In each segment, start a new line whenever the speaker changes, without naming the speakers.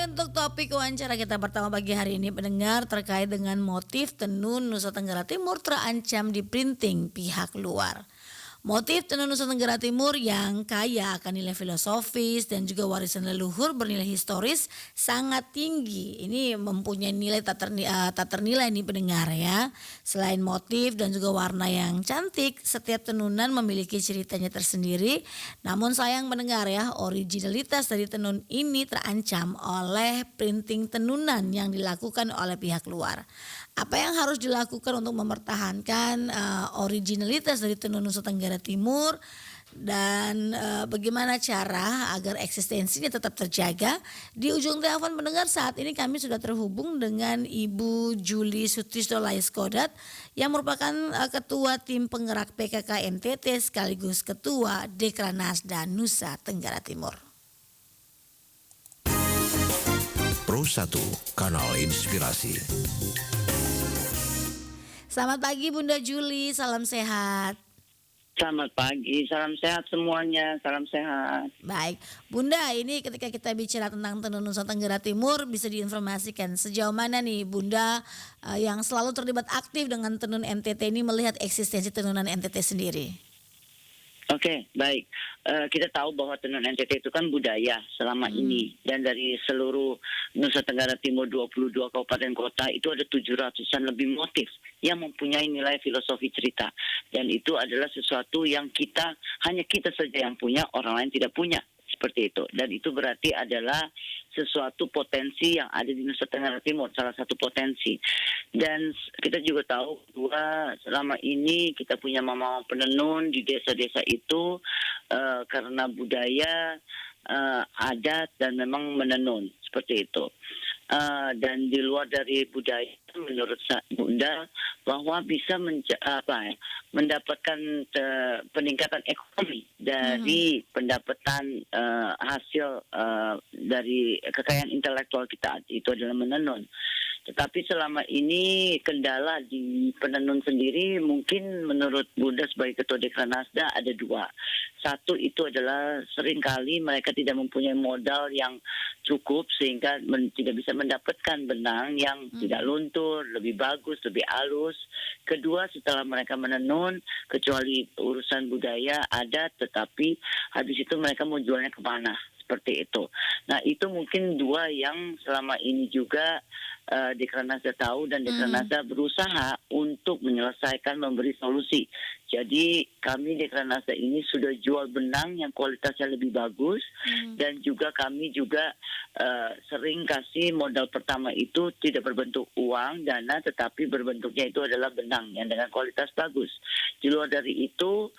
untuk topik wawancara kita pertama pagi hari ini pendengar terkait dengan motif tenun Nusa Tenggara Timur terancam di printing pihak luar. Motif tenun Nusa Tenggara Timur yang kaya akan nilai filosofis dan juga warisan leluhur bernilai historis sangat tinggi. Ini mempunyai nilai tak ternilai nih pendengar ya. Selain motif dan juga warna yang cantik, setiap tenunan memiliki ceritanya tersendiri. Namun sayang mendengar ya, originalitas dari tenun ini terancam oleh printing tenunan yang dilakukan oleh pihak luar. Apa yang harus dilakukan untuk mempertahankan originalitas dari tenun Nusa Tenggara Timur dan bagaimana cara agar eksistensinya tetap terjaga? Di ujung telepon pendengar saat ini kami sudah terhubung dengan Ibu Juli Sutisno Laiskodat yang merupakan Ketua Tim Penggerak PKK NTT sekaligus Ketua Dekranasda Nusa Tenggara Timur.
Pro 1, Kanal Inspirasi.
Selamat pagi Bunda Juli, salam sehat.
Selamat pagi, salam sehat semuanya, salam sehat.
Baik, Bunda, ini ketika kita bicara tentang tenun Nusa Tenggara Timur bisa diinformasikan sejauh mana nih Bunda yang selalu terlibat aktif dengan tenun NTT ini melihat eksistensi tenunan NTT sendiri?
Oke, baik. Kita tahu bahwa tenun NTT itu kan budaya selama ini. Dan dari seluruh Nusa Tenggara Timur 22 kabupaten kota itu ada 700-an lebih motif yang mempunyai nilai filosofi cerita. Dan itu adalah sesuatu yang hanya kita saja yang punya, orang lain tidak punya. Seperti itu. Dan itu berarti adalah sesuatu potensi yang ada di Nusa Tenggara Timur, salah satu potensi. Dan kita juga tahu bahwa selama ini kita punya mama penenun di desa-desa itu karena budaya, adat dan memang menenun seperti itu. Dan di luar dari budaya, menurut Bunda bahwa bisa mendapatkan peningkatan ekonomi dari pendapatan hasil dari kekayaan intelektual kita, itu adalah menenun. Tetapi selama ini kendala di penenun sendiri mungkin menurut Bunda sebagai Ketua Dekranasda ada dua. Satu itu adalah seringkali mereka tidak mempunyai modal yang cukup sehingga tidak bisa mendapatkan benang yang tidak luntur, lebih bagus, lebih halus. Kedua, setelah mereka menenun, kecuali urusan budaya ada, tetapi habis itu mereka mau jualnya kemana? Seperti itu. Nah, itu mungkin dua yang selama ini juga Dekranasda tahu dan Dekranasda berusaha untuk menyelesaikan, memberi solusi. Jadi kami Dekranasda ini sudah jual benang yang kualitasnya lebih bagus dan juga kami juga sering kasih modal pertama itu tidak berbentuk uang, dana, tetapi berbentuknya itu adalah benang yang dengan kualitas bagus. Di luar dari itu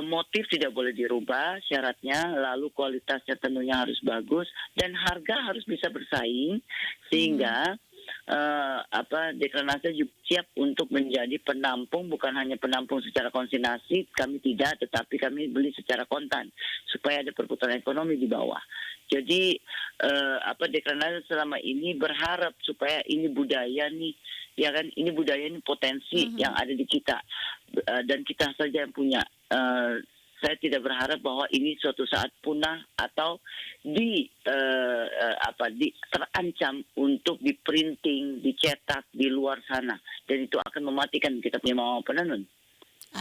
motif tidak boleh dirubah syaratnya, lalu kualitasnya tentunya harus bagus dan harga harus bisa bersaing sehingga Dekranasda juga siap untuk menjadi penampung, bukan hanya penampung secara konsignasi, kami tidak, tetapi kami beli secara kontan supaya ada perputaran ekonomi di bawah. Jadi Dekranasda selama ini berharap supaya ini budaya nih, ya kan, ini budaya ini potensi yang ada di kita dan kita saja yang punya. Saya tidak berharap bahwa ini suatu saat punah atau terancam untuk diprinting, dicetak di luar sana, dan itu akan mematikan kita punya mama penenun.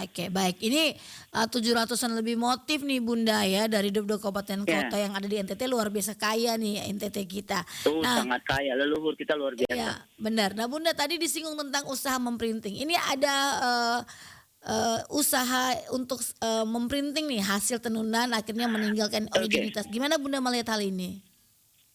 Oke, baik. Ini 700-an lebih motif nih Bunda ya dari 22 kabupaten kota yang ada di NTT, luar biasa kaya nih NTT kita.
Sangat kaya, leluhur kita luar biasa.
Iya, benar. Nah Bunda tadi disinggung tentang usaha memprinting. Ini ada usaha untuk memprinting nih hasil tenunan akhirnya meninggalkan originalitas. Gimana Bunda melihat hal ini?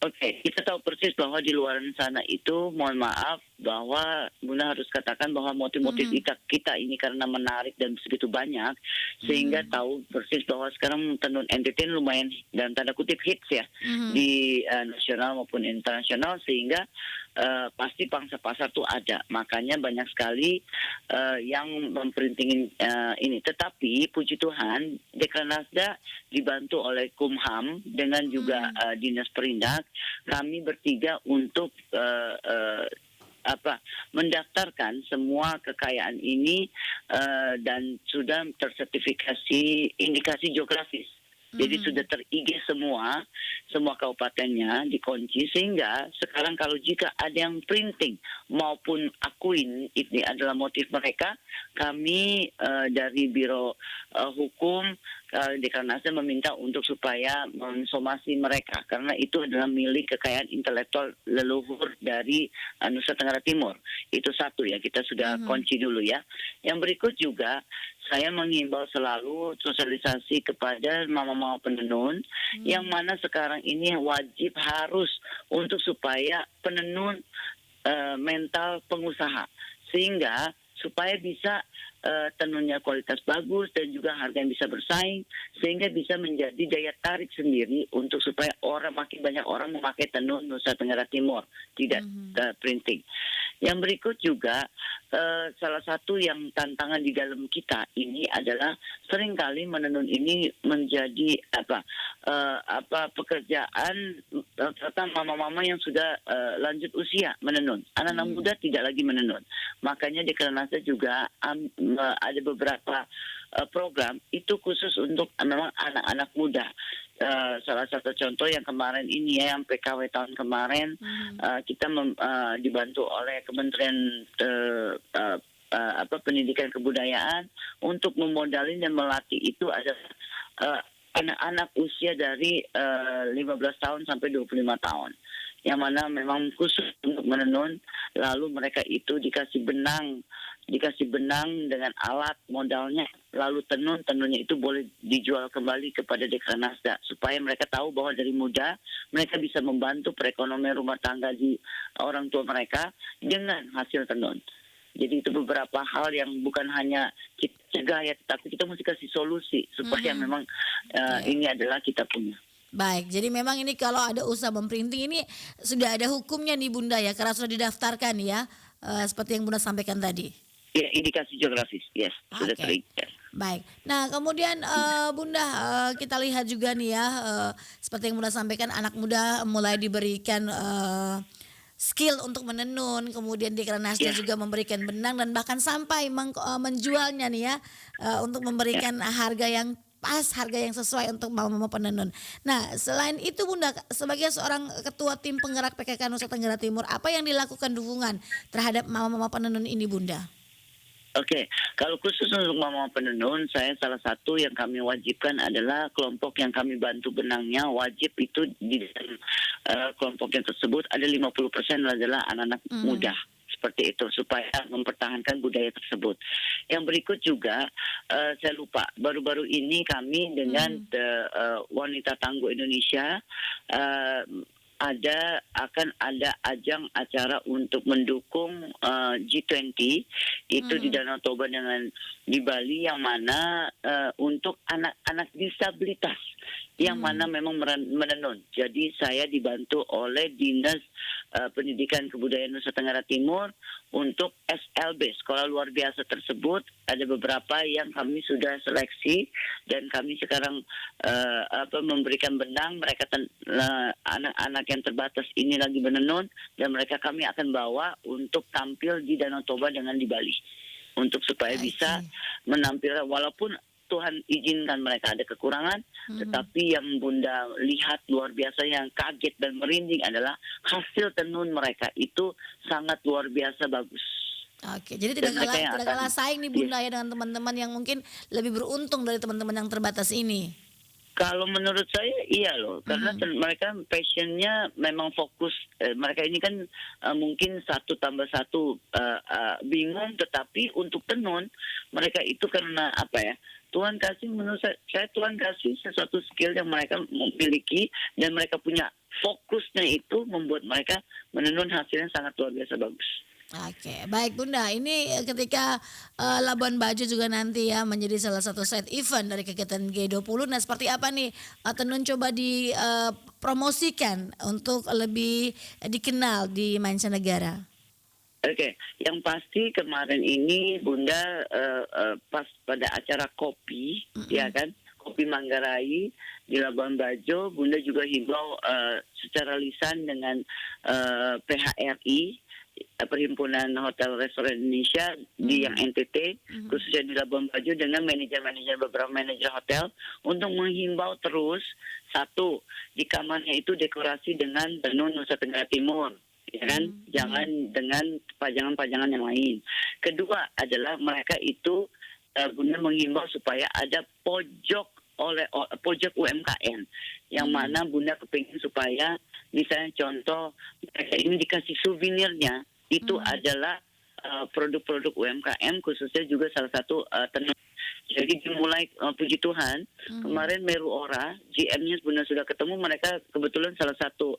Oke, kita tahu persis bahwa di luar sana itu, mohon maaf, bahwa Bunda harus katakan bahwa motif-motif kita ini karena menarik dan begitu banyak, sehingga tahu persis bahwa sekarang tenun NTT lumayan dalam tanda kutip hits ya, di nasional maupun internasional, sehingga pasti pangsa pasar tuh ada. Makanya banyak sekali yang memprintingin ini. Tetapi puji Tuhan, Dekranasda dibantu oleh Kumham dengan juga Dinas Perindak, kami bertiga untuk mendaftarkan semua kekayaan ini dan sudah tersertifikasi indikasi geografis. Jadi sudah ter-IG semua kabupatennya dikunci, sehingga sekarang kalau jika ada yang printing maupun akuin ini adalah motif mereka, kami dari Biro Hukum Dekranasda meminta untuk supaya mensomasi mereka, karena itu adalah milik kekayaan intelektual leluhur dari Nusa Tenggara Timur. Itu satu ya, kita sudah kunci dulu ya. Yang berikut juga saya mengimbau selalu sosialisasi kepada mama-mama penenun yang mana sekarang ini wajib harus untuk supaya penenun mental pengusaha, sehingga supaya bisa tenunnya kualitas bagus dan juga harga yang bisa bersaing, sehingga bisa menjadi daya tarik sendiri untuk supaya makin banyak orang memakai tenun Nusa Tenggara Timur, tidak printing. Yang berikut juga salah satu yang tantangan di dalam kita ini adalah seringkali menenun ini menjadi pekerjaan terutama mama-mama yang sudah lanjut usia menenun. Anak-anak muda tidak lagi menenun. Makanya di Dekranasda juga ada beberapa program itu khusus untuk memang anak-anak muda. Salah satu contoh yang kemarin ini ya, yang PKW tahun kemarin kita dibantu oleh Kementerian Pendidikan Kebudayaan untuk memodalin dan melatih itu adalah anak-anak usia dari 15 tahun sampai 25 tahun. Yang mana memang khusus untuk menenun, lalu mereka itu dikasih benang dengan alat modalnya, lalu tenunnya itu boleh dijual kembali kepada Dekranasda supaya mereka tahu bahwa dari muda mereka bisa membantu perekonomian rumah tangga di orang tua mereka dengan hasil tenun. Jadi itu beberapa hal yang bukan hanya kita cegah ya, tapi kita mesti kasih solusi supaya memang ini adalah kita punya.
Baik, jadi memang ini kalau ada usaha memprinting ini sudah ada hukumnya nih Bunda ya, karena sudah didaftarkan ya, seperti yang Bunda sampaikan tadi.
Ya, indikasi geografis, yes, sudah terikat.
Baik. Nah, kemudian Bunda, kita lihat juga nih ya, seperti yang Bunda sampaikan, anak muda mulai diberikan skill untuk menenun, kemudian Dekranasda juga memberikan benang dan bahkan sampai menjualnya nih ya, untuk memberikan harga yang pas, harga yang sesuai untuk mama-mama penenun. Nah, selain itu Bunda, sebagai seorang ketua tim penggerak PKK Nusa Tenggara Timur, apa yang dilakukan dukungan terhadap mama-mama penenun ini Bunda?
Oke, kalau khusus untuk mama penenun, saya salah satu yang kami wajibkan adalah kelompok yang kami bantu benangnya, wajib itu di dalam kelompok yang tersebut ada 50% adalah anak-anak muda. Seperti itu supaya mempertahankan budaya tersebut. Yang berikut juga saya lupa, baru-baru ini kami dengan Wanita Tangguh Indonesia akan ada ajang acara untuk mendukung G20 itu di Danau Toba dengan di Bali, yang mana untuk anak-anak disabilitas yang mana memang menenun. Jadi saya dibantu oleh Dinas Pendidikan Kebudayaan Nusa Tenggara Timur untuk SLB, sekolah luar biasa tersebut. Ada beberapa yang kami sudah seleksi dan kami sekarang memberikan benang. Mereka anak-anak yang terbatas ini lagi menenun dan mereka kami akan bawa untuk tampil di Danau Toba dengan di Bali untuk supaya bisa menampilkan, walaupun Tuhan izinkan mereka ada kekurangan, tetapi yang Bunda lihat luar biasa, yang kaget dan merinding adalah hasil tenun mereka itu sangat luar biasa bagus.
Oke, jadi tidak kalah saing nih Bunda ya dengan teman-teman yang mungkin lebih beruntung dari teman-teman yang terbatas ini.
Kalau menurut saya iya loh, karena mereka passionnya memang fokus. Mereka ini kan mungkin 1+1 bingung, tetapi untuk tenun mereka itu karena apa ya? Tuhan kasih, menurut saya Tuhan kasih sesuatu skill yang mereka memiliki dan mereka punya fokusnya itu membuat mereka menenun hasilnya sangat luar biasa bagus.
Oke, baik Bunda. Ini ketika Labuan Bajo juga nanti ya menjadi salah satu side event dari kegiatan G20. Nah, seperti apa nih tenun coba dipromosikan untuk lebih dikenal di mancanegara?
Oke, yang pasti kemarin ini Bunda pas pada acara kopi, ya kan, kopi Manggarai di Labuan Bajo, Bunda juga himbau secara lisan dengan PHRI Perhimpunan Hotel Restoran Indonesia di yang NTT, khususnya di Labuan Bajo, dengan beberapa manajer hotel untuk menghimbau terus, satu, di kamarnya itu dekorasi dengan tenun Nusa Tenggara Timur, ya kan? Jangan dengan pajangan-pajangan yang lain. Kedua adalah mereka itu Bunda menghimbau supaya ada pojok UMKM yang mana Bunda kepingin supaya misalnya contoh mereka ini dikasih souvenirnya itu adalah produk-produk UMKM, khususnya juga salah satu tenun. Jadi dimulai puji Tuhan kemarin Meru Ora GM-nya Bunda sudah ketemu, mereka kebetulan salah satu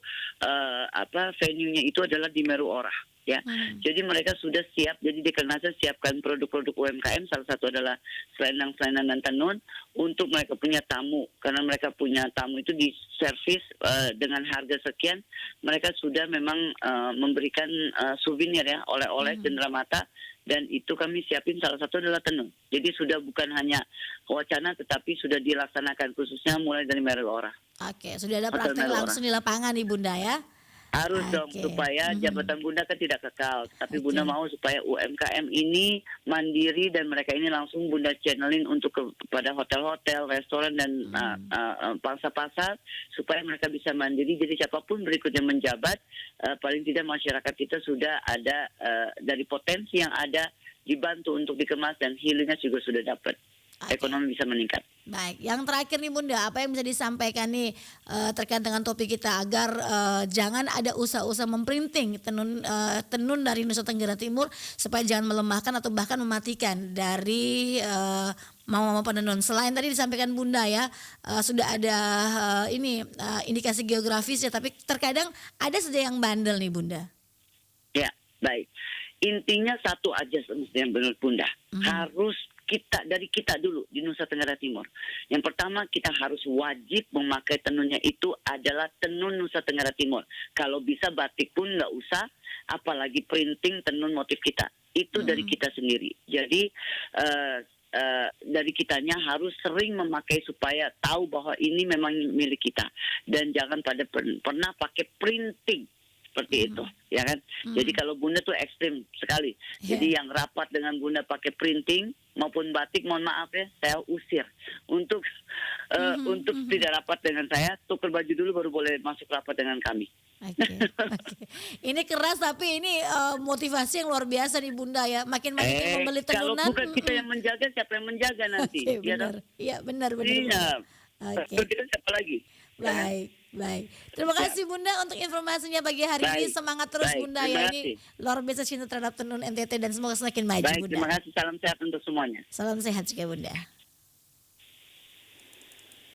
venue-nya itu adalah di Meru Ora. Ya, jadi mereka sudah siap. Jadi Dekranasda siapkan produk-produk UMKM. Salah satu adalah selendang-selendang dan tenun untuk mereka punya tamu. Karena mereka punya tamu itu di servis dengan harga sekian. Mereka sudah memang memberikan souvenir ya, oleh-oleh cenderamata. Dan itu kami siapin salah satu adalah tenun. Jadi sudah bukan hanya wacana tetapi sudah dilaksanakan khususnya mulai dari Meru Ora.
Oke, sudah ada praktek langsung di lapangan nih Bunda ya.
Harus dong supaya jabatan Bunda kan tidak kekal. Tapi Bunda mau supaya UMKM ini mandiri dan mereka ini langsung Bunda channelin untuk kepada hotel-hotel, restoran dan pasar-pasar supaya mereka bisa mandiri. Jadi siapapun berikutnya menjabat, paling tidak masyarakat kita sudah ada dari potensi yang ada dibantu untuk dikemas dan healingnya juga sudah dapat. Ekonomi bisa meningkat.
Baik, yang terakhir nih Bunda, apa yang bisa disampaikan nih terkait dengan topik kita agar jangan ada usaha-usaha memprinting tenun dari Nusa Tenggara Timur supaya jangan melemahkan atau bahkan mematikan dari mama-mama penenun. Selain tadi disampaikan Bunda ya, sudah ada indikasi geografis ya, tapi terkadang ada saja yang bandel nih Bunda.
Ya, baik. Intinya satu aja yang benar Bunda, harus dari kita dulu di Nusa Tenggara Timur. Yang pertama kita harus wajib memakai tenunnya itu adalah tenun Nusa Tenggara Timur. Kalau bisa batik pun nggak usah, apalagi printing tenun motif kita. Itu dari kita sendiri. Jadi dari kitanya harus sering memakai supaya tahu bahwa ini memang milik kita. Dan jangan pernah pakai printing. Seperti itu, ya kan? Jadi kalau Bunda tuh ekstrim sekali. Jadi yang rapat dengan Bunda pakai printing maupun batik, mohon maaf ya, saya usir. Untuk tidak rapat dengan saya, tukar baju dulu baru boleh masuk rapat dengan kami.
Oke. Ini keras tapi ini motivasi yang luar biasa nih Bunda ya. Makin yang membeli tenunan.
Kalau bukan kita yang menjaga, siapa yang menjaga nanti?
Iya benar.
Iya.
Oke.
Siapa lagi?
Baik. Terima kasih Bunda untuk informasinya pagi hari ini. Semangat terus Bunda ya. Ini luar biasa cinta terhadap tenun NTT dan semoga semakin maju Bunda.
Terima kasih. Salam sehat untuk semuanya.
Salam sehat juga Bunda.